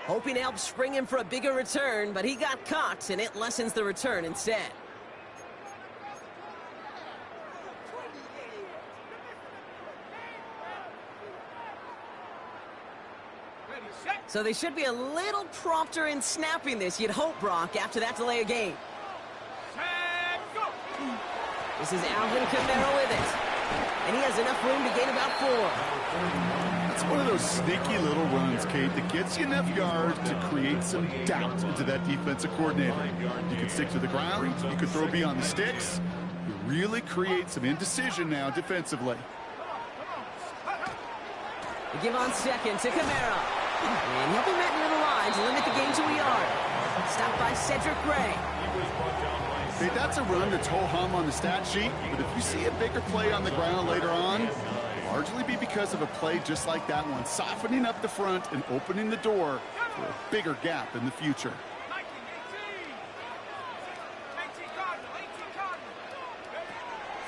Hoping to help spring him for a bigger return, but he got caught, and it lessens the return instead. So they should be a little prompter in snapping this, you'd hope, Brock, after that delay of game. This is Alvin Kamara with it. And he has enough room to gain about 4. It's one of those sneaky little runs, Kate, that gets you enough yards to create some doubt into that defensive coordinator. You can stick to the ground. You can throw beyond the sticks. You really create some indecision now defensively. They give on second to Kamara. And he'll be met near the line to limit the game to a yard. Stopped by Cedric Gray. Hey, that's a run that's ho-hum on the stat sheet, but if you see a bigger play on the ground later on, it'll largely be because of a play just like that one, softening up the front and opening the door for a bigger gap in the future.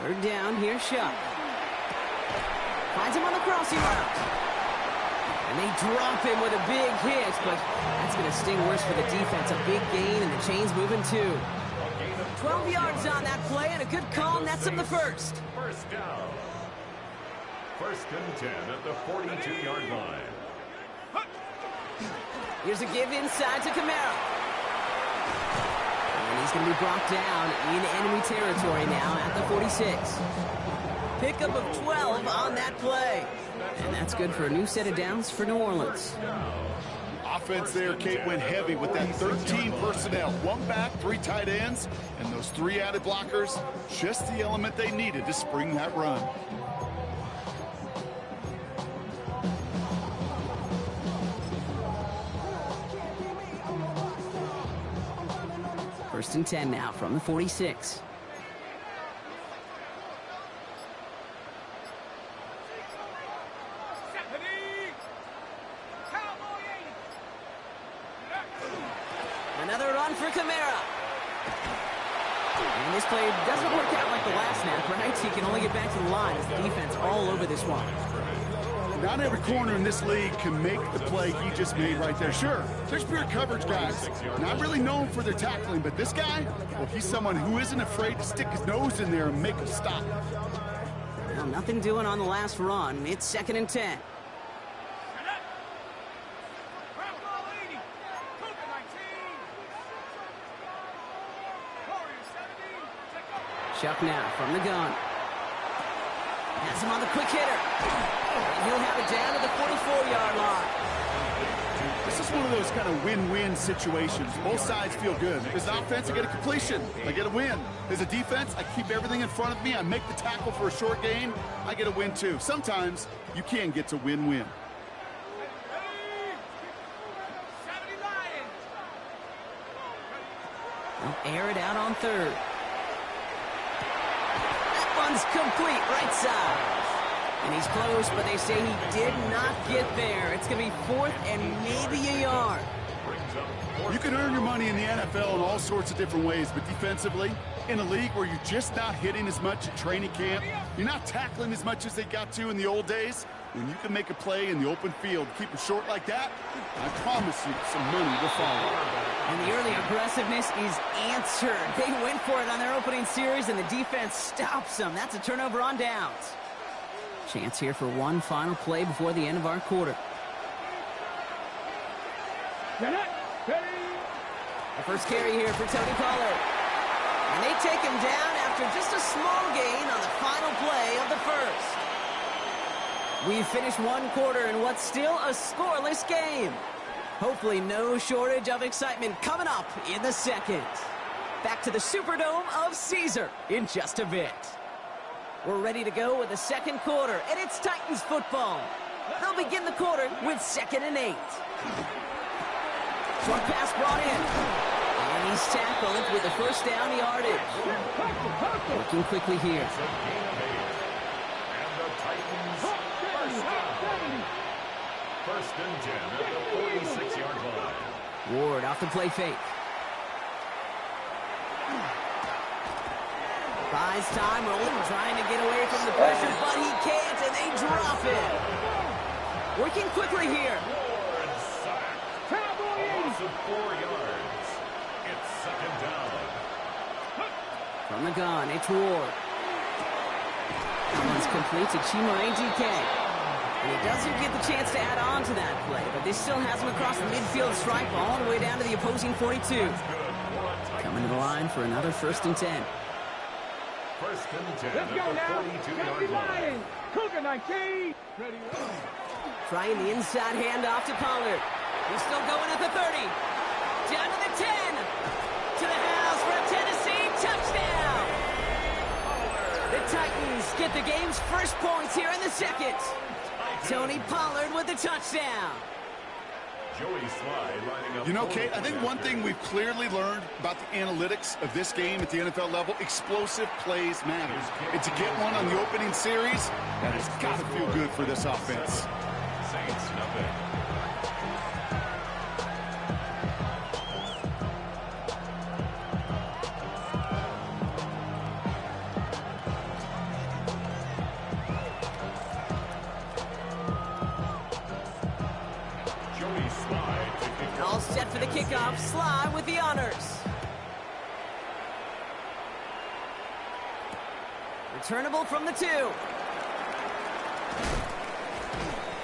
Third down, here's Shuck. Finds him on the crossing route. And they drop him with a big hit, but that's going to sting worse for the defense. A big gain, and the chain's moving too. 12 yards on that play, and a good call nets him the first. First down. First and 10 at the 42-yard line. Here's a give inside to Kamara. And he's going to be brought down in enemy territory now at the 46. Pickup of 12 on that play. And that's good for a new set of downs for New Orleans. Offense there, Kate, went heavy with that 13 personnel. 1 back, 3 tight ends, and those 3 added blockers. Just the element they needed to spring that run. First and 10 now from the 46. Another run for Kamara. And this play doesn't work out like the last snap, right? He can only get back to the line as the defense all over this one. Not every corner in this league can make the play he just made right there. Sure, there's pure coverage guys, not really known for their tackling, but this guy, well, he's someone who isn't afraid to stick his nose in there and make a stop. Well, nothing doing on the last run. It's second and 10. Chuck now from the gun. Has him on the quick hitter. And he'll have it down to the 44-yard line. This is one of those kind of win-win situations. Both sides feel good. As an offense, I get a completion. I get a win. As a defense, I keep everything in front of me. I make the tackle for a short gain. I get a win, too. Sometimes you can get to win-win. They'll air it out on third. One's complete, right side. And he's close, but they say he did not get there. It's going to be fourth and maybe a yard. You can earn your money in the NFL in all sorts of different ways, but defensively, in a league where you're just not hitting as much at training camp, you're not tackling as much as they got to in the old days, when you can make a play in the open field, keep it short like that, I promise you some money will follow. And the early aggressiveness is answered. They went for it on their opening series, and the defense stops them. That's a turnover on downs. Chance here for one final play before the end of our quarter. The first carry here for Tony Pollard. And they take him down after just a small gain on the final play of the first. We've finished one quarter in what's still a scoreless game. Hopefully no shortage of excitement coming up in the second. Back to the Superdome of Caesar in just a bit. We're ready to go with the second quarter, and it's Titans football. They'll begin the quarter with 2nd and 8. Short pass brought in. And he's tackled with the first down yardage. Working quickly here. And the Titans first down. First and 10 at the 46-yard line. Ward off the play fake. Buys time, rolling, trying to get away from the pressure, but he can't, and they drop it. Working quickly here. of 4 yards. It's second down. From the gun, it's Ward. That one's complete to Chima AGK. And he doesn't get the chance to add on to that play, but this still has him across the midfield stripe all the way down to the opposing 42. Coming to the line for another 1st and 10. First and 10 at the 42-yard line. Cougar 19. Ready. Trying the inside handoff to Pollard. He's still going at the 30. Down to the 10. To the house for a Tennessee touchdown. The Titans get the game's first points here in the second. Tony Pollard with the touchdown. Joey Slye lining up. You know, Kate, I think one thing we've clearly learned about the analytics of this game at the NFL level, explosive plays matter. And to get one on the opening series, that has got to feel good for this offense. Saints nothing. All set for the kickoff. Slye with the honors. Returnable from the 2.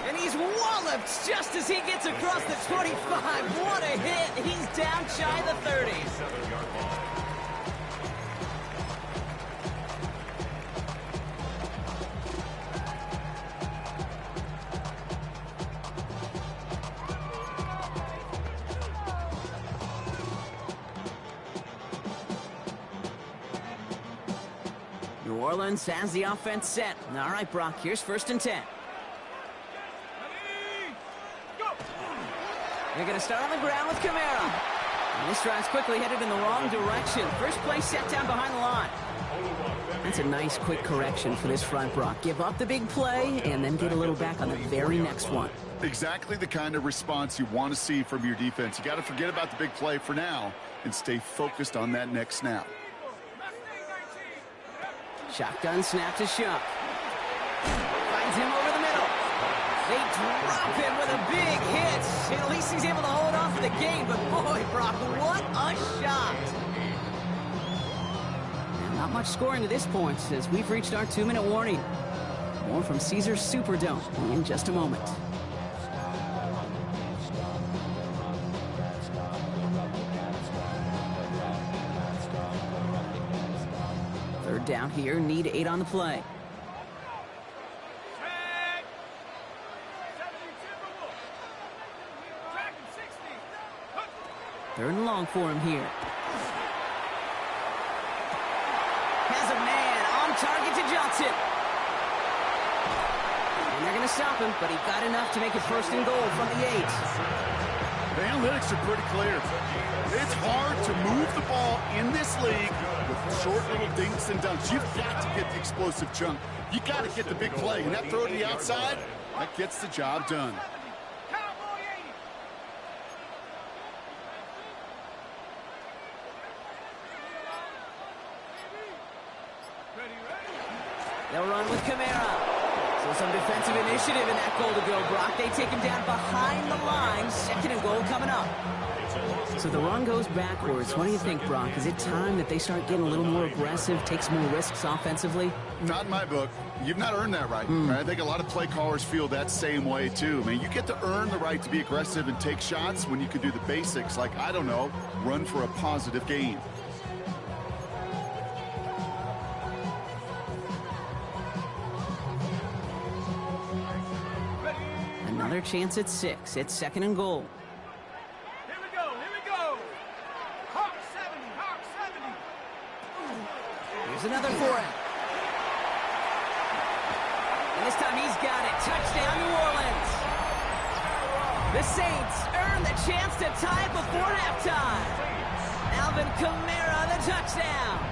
And he's walloped just as he gets across the 25. What a hit. He's down shy of the 30. 7-yard ball. New Orleans has the offense set. All right, Brock, here's 1st and 10. They're going to start on the ground with Kamara. And this drive's quickly headed in the wrong direction. First play set down behind the line. That's a nice quick correction for this front, Brock. Give up the big play and then get a little back on the very next one. Exactly the kind of response you want to see from your defense. You got to forget about the big play for now and stay focused on that next snap. Shotgun snap to Shuck. Finds him over the middle. They drop him with a big hit. At least he's able to hold on for the game, but boy, Brock, what a shot. And not much scoring to this point as we've reached our 2-minute warning. More from Caesars Superdome in just a moment. Third down here, need 8 on the play. Third and long for him here. Has a man on target to Johnson. And they're going to stop him, but he got enough to make it 1st and goal from the 8. The analytics are pretty clear. It's hard to move the ball in this league with short little dinks and dunks. You've got to get the explosive chunk. You got to get the big play. And that throw to the outside, that gets the job done. They'll run with Kamara. So some defensive initiative in that goal to go, Brock. They take him down behind the line. 2nd and goal coming up. So the run goes backwards. What do you think, Brock? Is it time that they start getting a little more aggressive, take some more risks offensively? Not in my book. You've not earned that right. I think a lot of play callers feel that same way, too. I mean, you get to earn the right to be aggressive and take shots when you can do the basics, like, I don't know, run for a positive gain. Another chance at 6. It's 2nd and goal. Here we go. Hawk 70. Here's another for him. And this time he's got it. Touchdown, New Orleans. The Saints earn the chance to tie before halftime. Alvin Kamara, the touchdown.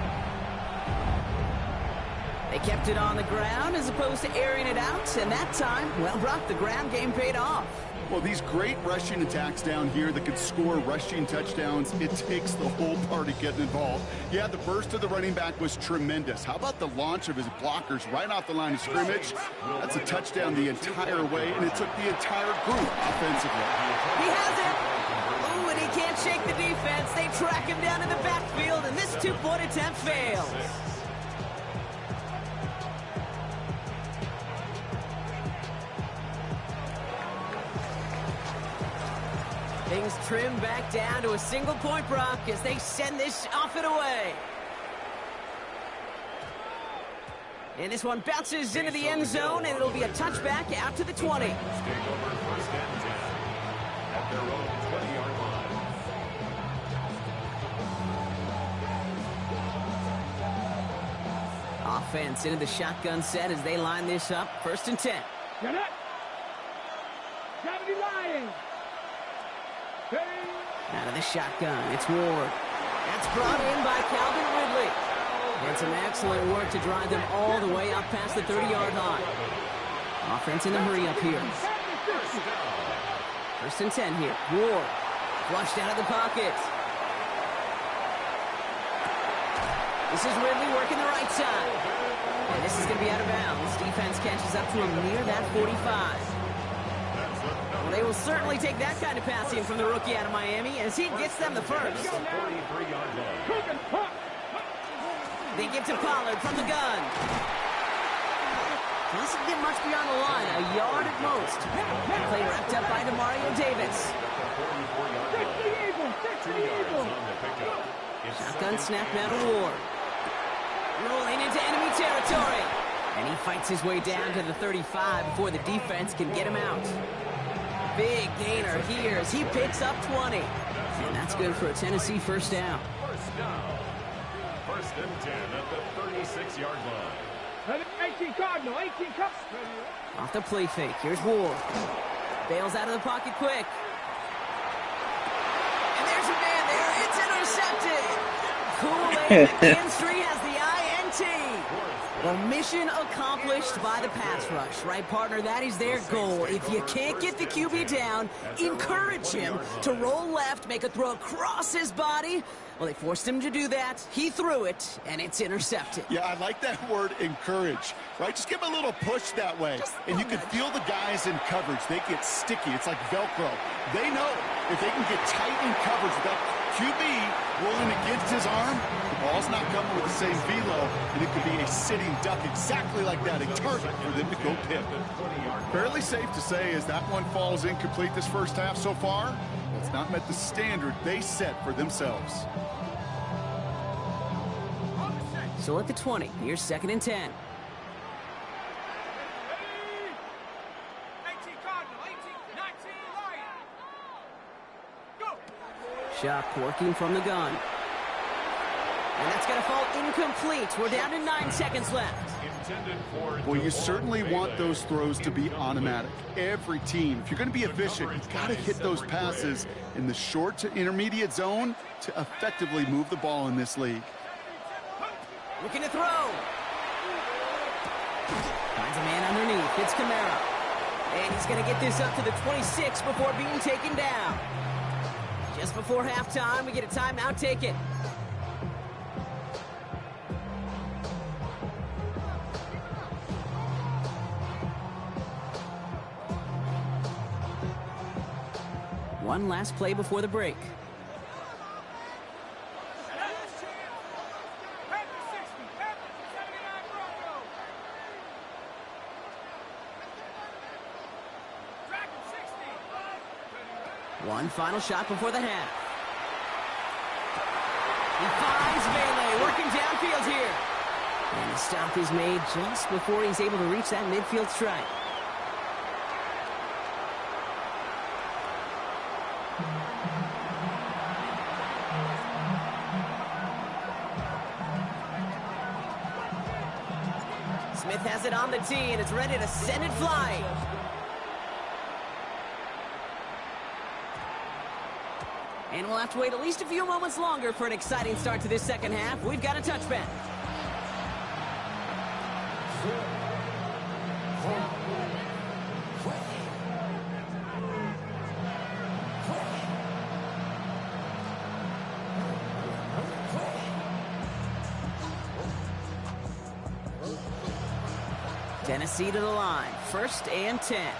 They kept it on the ground as opposed to airing it out, and that time, well, Brock, the ground game paid off. Well, these great rushing attacks down here that could score rushing touchdowns, it takes the whole party getting involved. Yeah, the burst of the running back was tremendous. How about the launch of his blockers right off the line of scrimmage? That's a touchdown the entire way, and it took the entire group offensively. He has it. Ooh, and he can't shake the defense. They track him down in the backfield, and this two-point attempt fails. Things trim back down to a single-point Brock as they send this off and away. And this one bounces into the end zone, and it'll be a touchback out to the 20. Take over first and 10 at their own 20-yard line. Offense into the shotgun set as they line this up. First and 10. Get it. 70 Lions. Out of the shotgun, it's Ward. That's brought in by Calvin Ridley. And some excellent work to drive them all the way up past the 30-yard line. Offense in the hurry up here. First and 10 here. Ward flushed out of the pocket. This is Ridley working the right side. And this is going to be out of bounds. Defense catches up to him near that 45. Well, they will certainly take that kind of passing from the rookie out of Miami as he gets them the first. They get to Pollard from the gun. Doesn't get much beyond the line, a yard at most. Play wrapped up by Demario Davis. Shotgun snap now to Ward. Rolling into enemy territory. And he fights his way down to the 35 before the defense can get him out. Big gainer here as he picks up 20. And that's good for a Tennessee first down. First and 10 at the 36-yard line. 18 Cardinal, 18 Cup. Off the play fake. Here's Ward. Bails out of the pocket quick. And there's a man there. It's intercepted. Kool-Aid McKinstry has the INT. Well, mission accomplished by the pass rush, right, partner? That is their goal. If you can't get the QB down, encourage him to roll left, make a throw across his body. Well, they forced him to do that. He threw it, and it's intercepted. Yeah, I like that word, encourage, right? Just give him a little push that way. And you can feel the guys in coverage. They get sticky. It's like Velcro. They know if they can get tight in coverage with that QB rolling against his arm, the ball's not coming with the same velo, and it could be a sitting duck exactly like that, a target for them to go pick. Fairly safe to say as that one falls incomplete this first half so far, it's not met the standard they set for themselves. So at the 20, here's second and 10. 18 Cardinal, 18, 19 Lions. Go. Shock working from the gun. And that's going to fall incomplete. We're down to 9 seconds left. Well, you certainly want those throws to be automatic. Every team, if you're going to be efficient, you've got to hit those passes in the short to intermediate zone to effectively move the ball in this league. Looking to throw. Finds a man underneath. It's Kamara. And he's going to get this up to the 26 before being taken down. Just before halftime, we get a timeout taken. One last play before the break. One final shot before the half. He finds Bailey working downfield here. And the stop is made just before he's able to reach that midfield strike. Smith has it on the tee, and it's ready to send it flying. And we'll have to wait at least a few moments longer for an exciting start to this second half. We've got a touchback. Tennessee to the line. First and 10.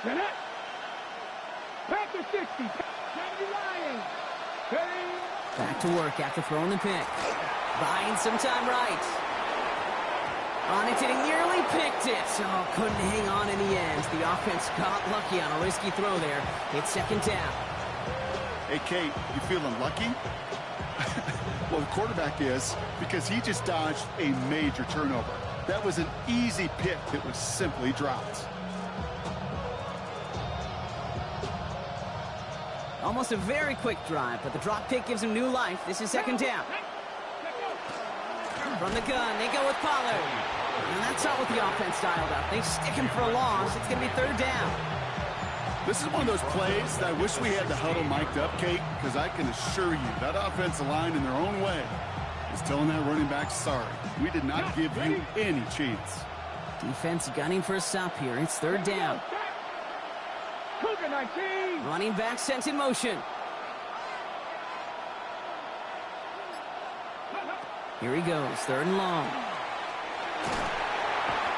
Get it. Panther 60. Kennedy Lions. Ready? Back to work after throwing the pick. Buying some time right. On it, and he nearly picked it. Oh, couldn't hang on in the end. The offense got lucky on a risky throw there. It's second down. Hey, Kate, you feeling lucky? Well, the quarterback is, because he just dodged a major turnover. That was an easy pick that was simply dropped. Almost a very quick drive, but the drop pick gives him new life. This is second down. From the gun, they go with Pollard. And that's not what the offense dialed up. They stick him for a loss. It's going to be third down. This is one of those plays that I wish we had the huddle mic'd up, Kate, because I can assure you that offensive line in their own way is telling that running back, sorry, we did not give you any chance. Defense gunning for a stop here. It's third down. Cougar 19. Running back sent in motion. Here he goes, third and long.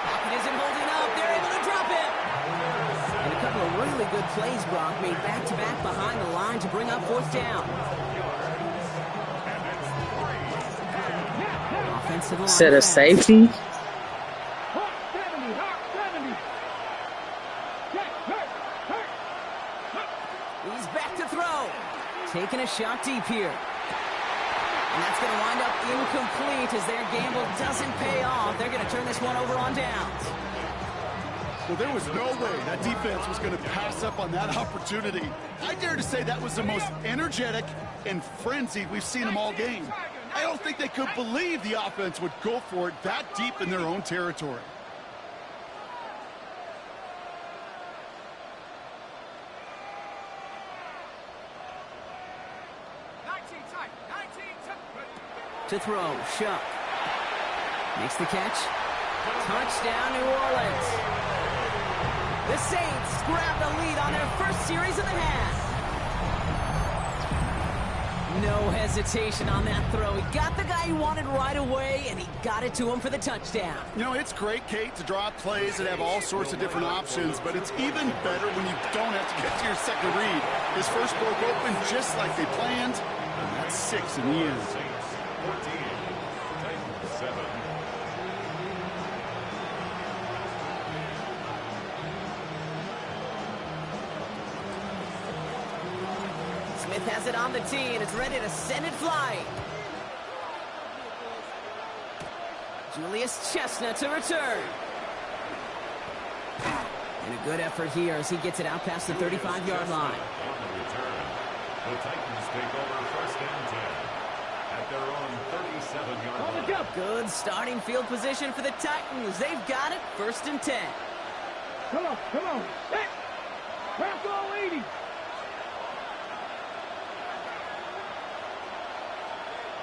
Pocket isn't holding up. They're able to drop it. And a couple of really good plays, Brock, made back-to-back behind the line to bring up fourth down. Offensive line Set of fast. safety. Hawk 70. Hawk 70. Check. Hurt. He's back to throw. Taking a shot deep here. And that's going to wind up incomplete as their gamble doesn't pay off. They're going to turn this one over on downs. Well, there was no way that defense was going to pass up on that opportunity. I dare to say that was the most energetic and frenzied we've seen them all game. I don't think they could believe the offense would go for it that deep in their own territory. To throw, Shuck. Makes the catch. Touchdown, New Orleans. The Saints grab the lead on their first series of the half. No hesitation on that throw. He got the guy he wanted right away, and he got it to him for the touchdown. You know, it's great, Kate, to draw plays that have all sorts of different options, but it's even better when you don't have to get to your second read. His first broke open just like they planned, and that's 6 in the end. 14, Titans 7. Smith has it on the tee, and it's ready to send it flying. Julius Chestnut to return. And a good effort here as he gets it out past the 35-yard line. On the return, the Titans take over first and 10 at their own 37-yard line. Good starting field position for the Titans. They've got it, first and 10. Come on. Hit. Crack all 80.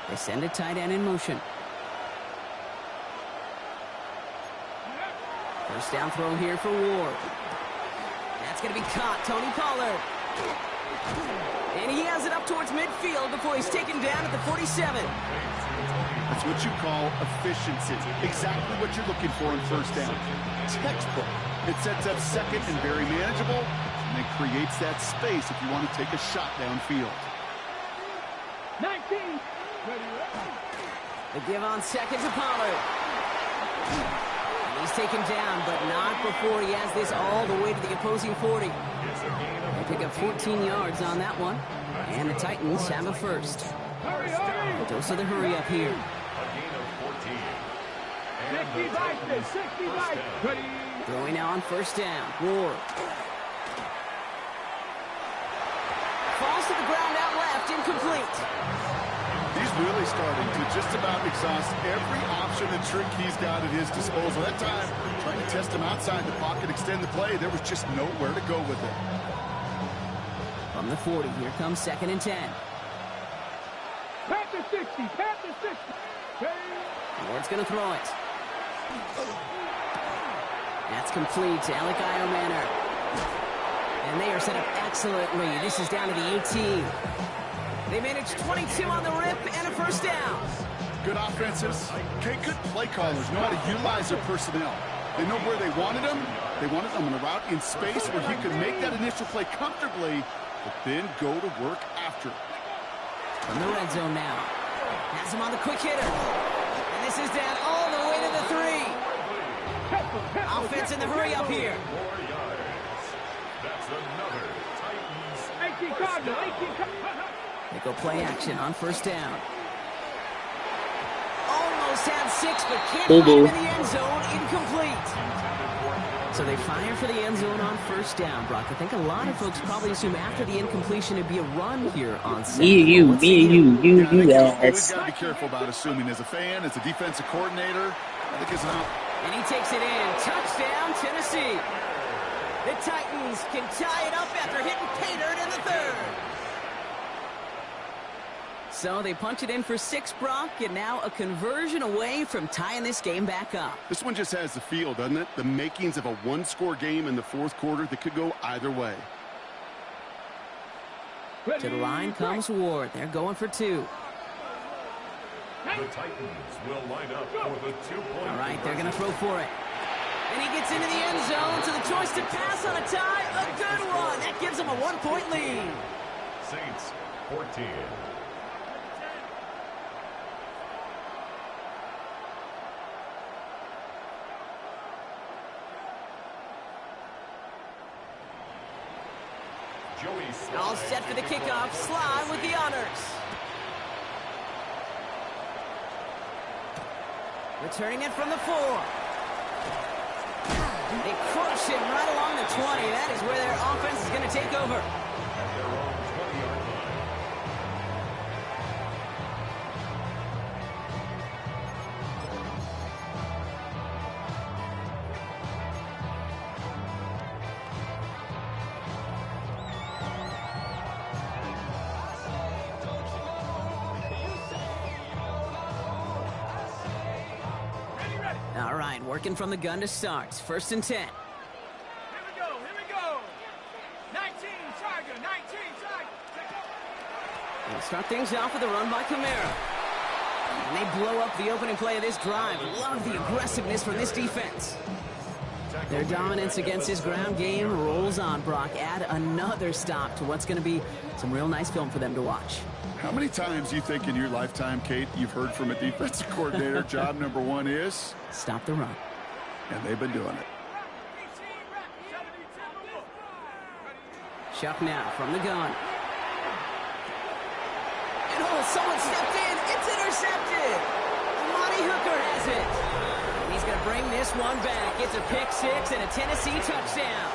They send a tight end in motion. First down throw here for Ward. That's going to be caught. Tony Pollard. And he has it up towards midfield before he's taken down at the 47. That's what you call efficiency. Exactly what you're looking for in first down. Textbook. It sets up second and very manageable, and it creates that space if you want to take a shot downfield. 19. The give on second to Pollard. And he's taken down, but not before he has this all the way to the opposing 40. They pick up 14 yards on that one, and the Titans have a first. Hurry. Dose of the hurry up here. A gain of 14. And 60 the Titans 60 first down. Ready. Throwing now on first down. Ward. Falls to the ground out left, incomplete. He's really starting to just about exhaust every option and trick he's got at his disposal. That time, trying to test him outside the pocket, extend the play, there was just nowhere to go with it. From the 40, here comes second and 10. Panther 60. Panther 60. Ready. Ward's going to throw it. That's complete to Alec Manor. And they are set up excellently. This is down to the 18. They managed 22 on the rip and a first down. Good offenses. Okay, good play callers know how to utilize their personnel. They know where they wanted them. They wanted them on a route in space where he could make that initial play comfortably but then go to work after. From the red zone now. Has him on the quick hitter. And this is down all the way to the 3. Offense in the hurry up here. That's another Titans. 18 Cardinal, 18 Cardinal. They go play action on first down. Almost had 6, but can't get him in the end zone. Incomplete. So they fire for the end zone on first down, Brock. I think a lot of folks probably assume after the incompletion it'd be a run here on second. You Always ass. got to be careful about assuming as a fan, as a defensive coordinator. I think it's not. And he takes it in. Touchdown, Tennessee. The Titans can tie it up after hitting pay dirt in the 3rd. So they punch it in for 6, Brock, and now a conversion away from tying this game back up. This one just has the feel, doesn't it? The makings of a one-score game in the 4th quarter that could go either way. To the line comes Ward. They're going for 2. The Titans will line up for the 2-point. All right, they're going to throw for it. And he gets into the end zone, so the choice to pass on a tie, a good one. That gives him a 1-point lead. Saints 14. All set for the kickoff. Sly with the honors. Returning it from the 4. They crush him right along the 20. That is where their offense is going to take over. At their own 20-yard line. All right, working from the gun to start. 1st and 10. Here we go. 19 Tiger, 19 Tiger. They'll start things off with a run by Kamara. And they blow up the opening play of this drive. Love the aggressiveness from this defense. Their dominance against his ground game rolls on, Brock. Add another stop to what's going to be some real nice film for them to watch. How many times do you think in your lifetime, Kate, you've heard from a defensive coordinator, job number 1 is? Stop the run. And they've been doing it. Chuck now from the gun. And someone stepped in. It's intercepted. Monty Hooker has it. And he's going to bring this one back. It's a pick 6 and a Tennessee touchdown.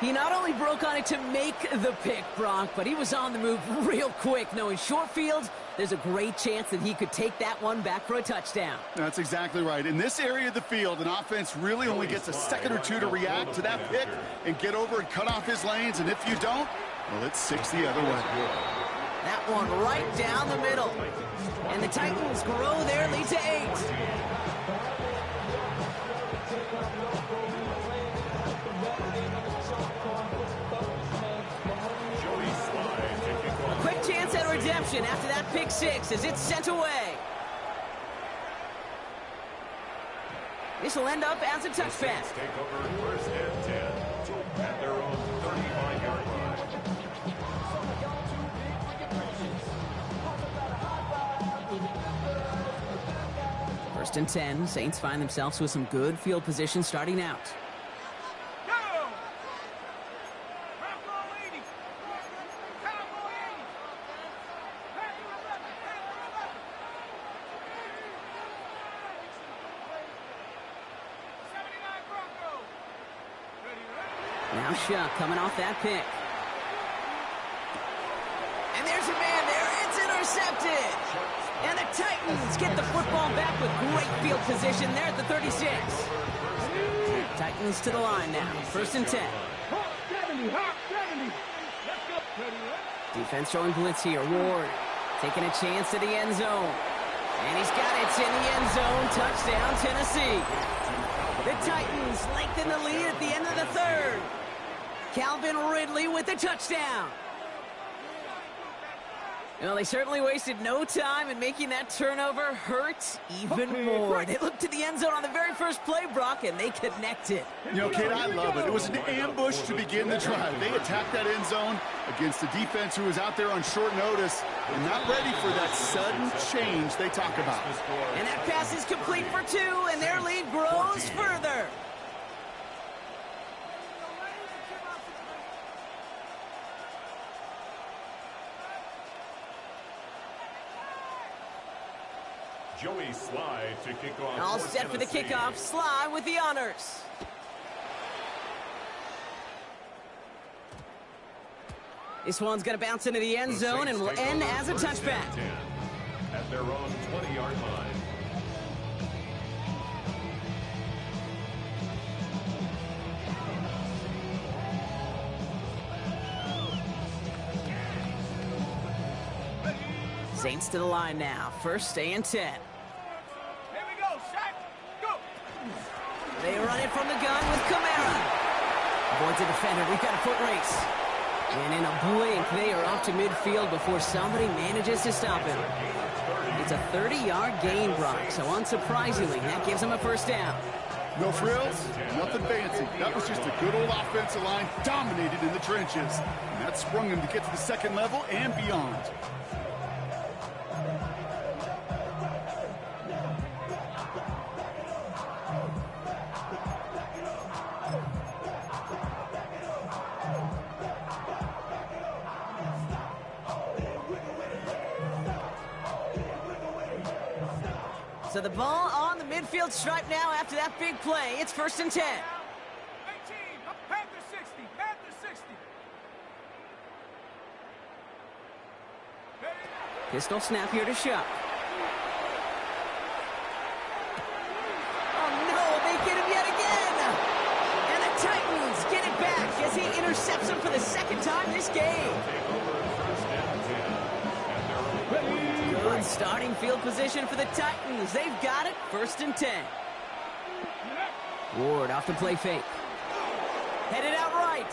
He not only broke on it to make the pick, Brock, but he was on the move real quick. Knowing short field, there's a great chance that he could take that one back for a touchdown. That's exactly right. In this area of the field, an offense really only gets a second or 2 to react to that pick and get over and cut off his lanes. And if you don't, well, it's 6 the other way. That one right down the middle. And the Titans grow their lead to 8. A quick chance at redemption after that pick 6 as it's sent away. This will end up as a touchback. Take over 1st and 10 at their own 35-yard line. First and 10. Saints find themselves with some good field position starting out. Now Shuck coming off that pick. And there's a man there. It's intercepted. And the Titans get the football back with great field position there at the 36. Titans to the line now. 1st and 10. Defense showing blitz here. Ward taking a chance at the end zone. And he's got it. It's in the end zone. Touchdown, Tennessee. The Titans lengthen the lead at the end of the 3rd. Calvin Ridley with the touchdown. Well, they certainly wasted no time in making that turnover hurt even more. They looked to the end zone on the very first play, Brock, and they connected. You know, Kate, I love it. It was an ambush to begin the drive. They attacked that end zone against a defense who was out there on short notice and not ready for that sudden change they talk about. And that pass is complete for 2, and their lead grows further. Joey Sly to kick off. All set for the kickoff. Sly with the honors. This one's going to bounce into the end zone and will end as a touchback. At their own 20-yard line. Saints to the line now. First and 10. Here we go, Shaq. Go. They run it from the gun with Kamara. Avoids a defender. We've got a foot race. And in a blink, they are off to midfield before somebody manages to stop him. It's a 30-yard gain, Brock, so unsurprisingly, that gives him a first down. No frills, nothing fancy. That was just a good old offensive line dominated in the trenches. And that sprung him to get to the second level and beyond. So the ball on the midfield stripe now after that big play. It's first and 10. 18, Panther 60, Panther 60. Pistol snap here to Shuck. Oh no, they get him yet again! And the Titans get it back as he intercepts him for the second time this game. Good starting field position for the Titans. They've got it, first and 10. Ward off the play fake. Headed out right.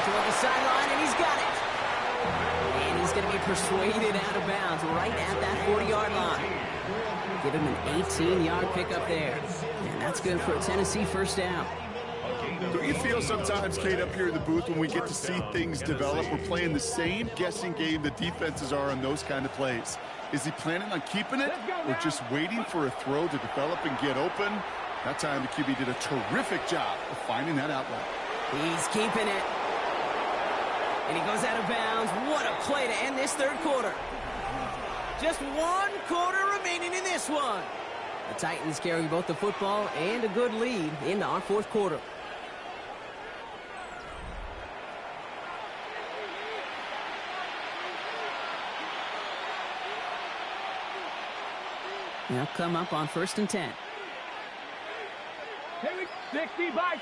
Toward the sideline, and he's got it. And he's going to be persuaded out of bounds right at that 40-yard line. Give him an 18-yard pickup there. And that's good for a Tennessee first down. Don't you feel sometimes, Kate, up here in the booth when we get to see things develop, we're playing the same guessing game the defenses are on those kind of plays? Is he planning on keeping it or just waiting for a throw to develop and get open? That time the QB did a terrific job of finding that outlet. He's keeping it. And he goes out of bounds. What a play to end this third quarter. Just 1 quarter remaining in this one. The Titans carry both the football and a good lead into our fourth quarter. They'll come up on first and 10. 60 by.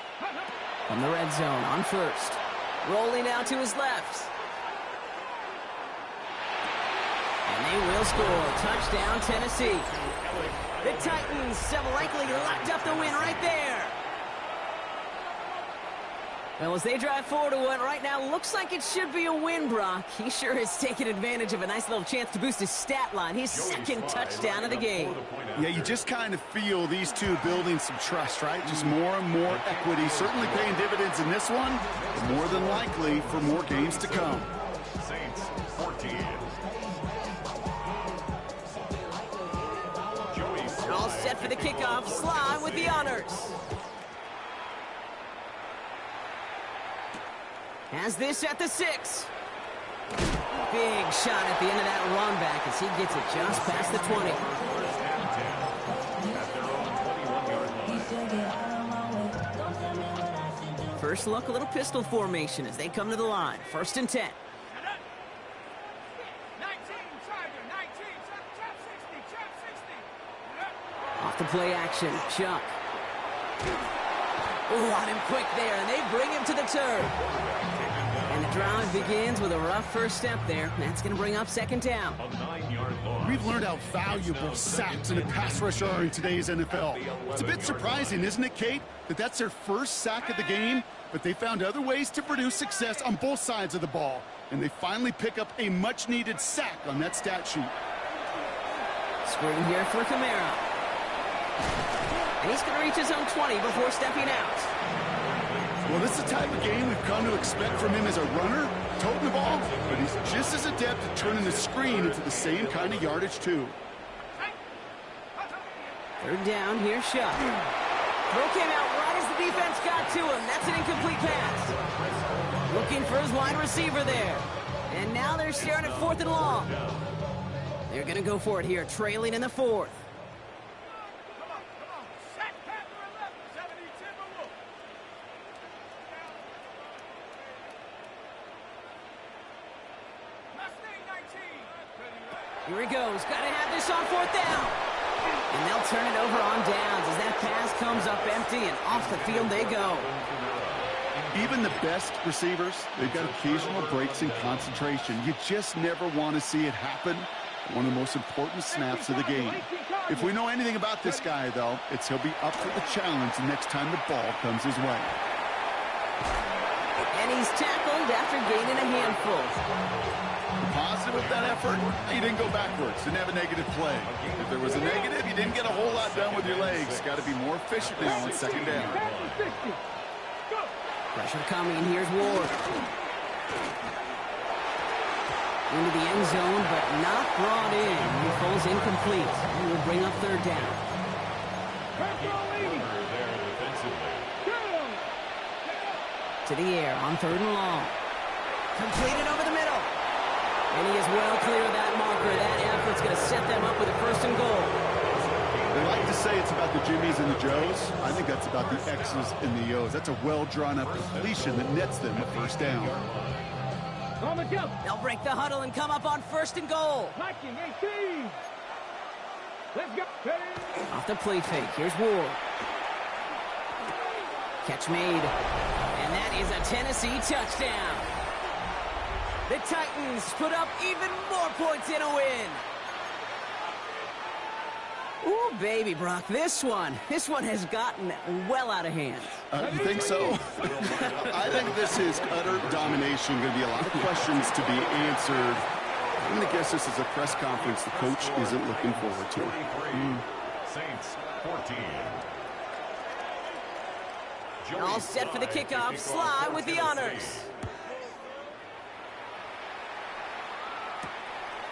From the red zone on first. Rolling out to his left. And they will score. Touchdown, Tennessee. The Titans have likely locked up the win right there. Well, as they drive forward to what right now looks like it should be a win, Brock. He sure has taken advantage of a nice little chance to boost his stat line. His second touchdown of the game. Yeah, you just kind of feel these two building some trust, right? Just more and more equity. Certainly paying dividends in this one, but more than likely for more games to come. Saints 14. All set for the kickoff. Sly with the honors. Has this at the 6. Big shot at the end of that run back as he gets it just past the 20. First look, a little pistol formation as they come to the line. First and 10. 19, Tiger, 19, trap 60, trap 60. Off the play action, Chuck. Ooh, on him quick there, and they bring him to the turf. And the drive begins with a rough first step there. That's going to bring up second down. A 9-yard loss. We've learned how valuable sacks and a pass rush are in today's NFL. It's a bit surprising, isn't it, Kate, that that's their first sack of the game, but they found other ways to produce success on both sides of the ball, and they finally pick up a much-needed sack on that stat sheet. Screen here for Kamara. And he's going to reach his own 20 before stepping out. Well, this is the type of game we've come to expect from him as a runner, toting the ball, but he's just as adept at turning the screen into the same kind of yardage, too. Third down, here's Shuck. Throw came out right as the defense got to him. That's an incomplete pass. Looking for his wide receiver there. And now they're staring at 4th and long. They're going to go for it here, trailing in the 4th. Here he goes. Got to have this on 4th down. And they'll turn it over on downs as that pass comes up empty and off the field they go. Even the best receivers, they've got occasional breaks in concentration. You just never want to see it happen. One of the most important snaps of the game. If we know anything about this guy, though, it's he'll be up for the challenge the next time the ball comes his way. And he's tackled after gaining a handful. Positive with that effort, he didn't go backwards, didn't have a negative play. If there was a negative, you didn't get a whole lot done with your legs. Got to be more efficient now on second down. Pressure coming, here's Ward. Into the end zone, but not brought in. He falls incomplete. He will bring up third down. To the air on 3rd and long. Completed over the middle. And he is well clear of that marker. That effort's going to set them up with a 1st and goal. They like to say it's about the Jimmies and the Joes. I think that's about the X's and the O's. That's a well-drawn-up completion that nets them a 1st down. They'll break the huddle and come up on 1st and goal. Let's go. Off the play fake, here's Ward. Catch made. And that is a Tennessee touchdown. The Titans put up even more points in a win. Ooh, baby, Brock, this one has gotten well out of hand. You think so? I think this is utter domination. Going to be a lot of questions to be answered. I'm going to guess this is a press conference the coach isn't looking forward to. Saints 14. All set for the kickoff. Sly with the honors.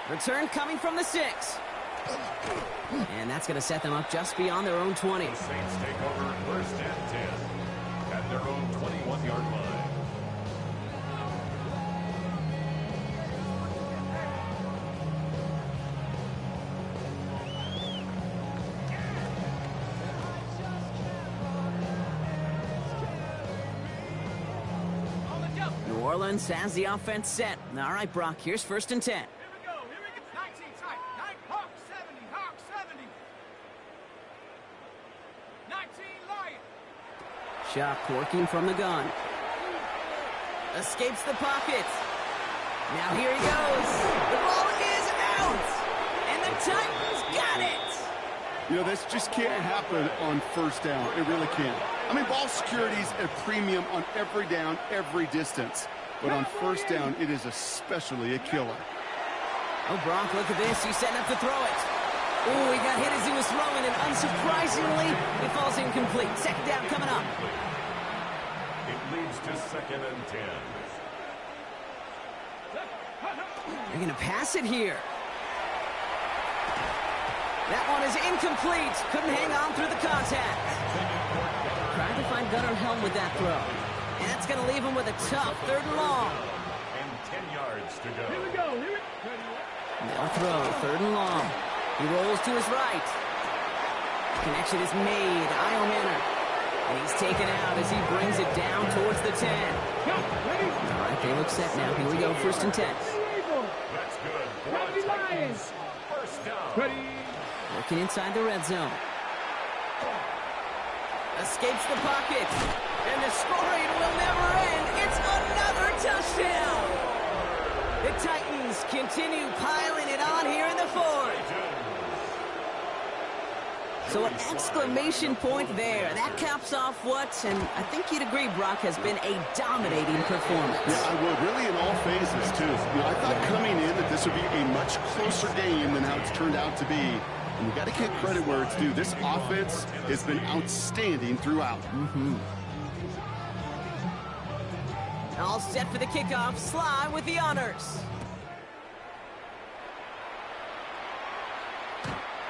Return coming from the 6. And that's going to set them up just beyond their own 20. The Saints take over 1st and 10 at their own 21-yard line. New Orleans has the offense set. All right, Brock, here's 1st and 10. Shuck working from the gun. Escapes the pocket. Now here he goes. The ball is out. And the Titans got it. You know, this just can't happen on 1st down. It really can't. I mean, ball security's at a premium on every down, every distance. But on 1st down, it is especially a killer. Oh, Brock, look at this. He's setting up to throw it. Oh, he got hit as he was throwing, and unsurprisingly, it falls incomplete. Second down coming up. It leads to 2nd and 10. They're going to pass it here. That one is incomplete. Couldn't hang on through the contact. Trying to find Gunnar Helm with that throw. And that's going to leave him with a tough 3rd and long. And 10 yards to go. Here we go. They'll throw 3rd and long. He rolls to his right. Connection is made. Io Manor. And he's taken out as he brings it down towards the 10. All right, they look set now. Here we go, 1st and 10. That's good. For the Titans. 1st down. Ready. Working inside the red zone. Escapes the pocket. And the scoring will never end. It's another touchdown. The Titans continue piling it on here in the fourth. So an exclamation point there. That caps off what, and I think you'd agree, Brock, has been a dominating performance. Yeah, I would. Really in all phases, too. I thought coming in that this would be a much closer game than how it's turned out to be. And you got to give credit where it's due. This offense has been outstanding throughout. All set for the kickoff. Sly with the honors.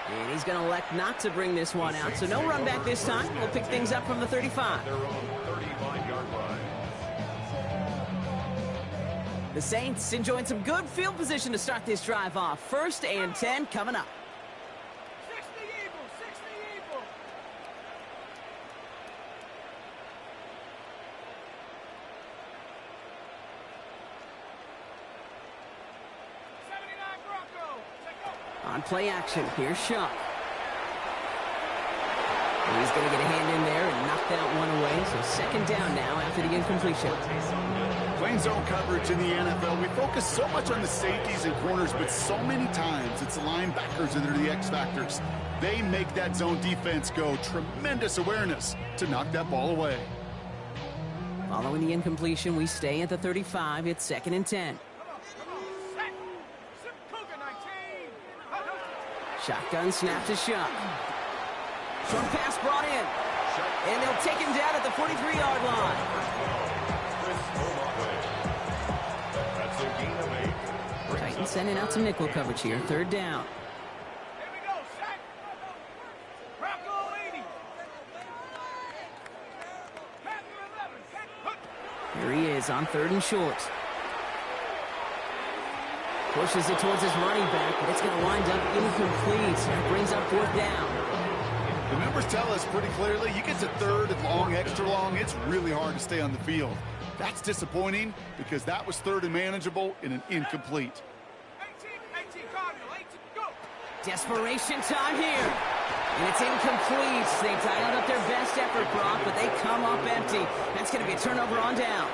And he's going to elect not to bring this one out. So no run back this time. We'll pick things up from the 35. Their own 35-yard line. The Saints enjoying some good field position to start this drive off. 1st and 10 coming up. 60 Eagles, 60 Eagles. On play action, here's Shuck. And he's going to get a hand in there and knock that one away. So 2nd down now after the incompletion. Playing zone coverage in the NFL, we focus so much on the safeties and corners, but so many times it's the linebackers that are the X factors. They make that zone defense go. Tremendous awareness to knock that ball away. Following the incompletion, we stay at the 35. It's 2nd and 10. Shotgun snap to Shuck. Short pass brought in. And they'll take him down at the 43-yard line. That's a gain of 8. Titans sending out some nickel coverage here. 3rd down. Here we go, sack. Rocco 80. Panther 11. Here he is on 3rd and short. Pushes it towards his running back, but it's going to wind up incomplete. That brings up 4th down. The numbers tell us pretty clearly, you get to 3rd and long, extra long, it's really hard to stay on the field. That's disappointing because that was 3rd and manageable in an incomplete. 18 Cardinal, 18, go. Desperation time here. And it's incomplete. They dialed up their best effort, Brock, but they come up empty. That's going to be a turnover on downs.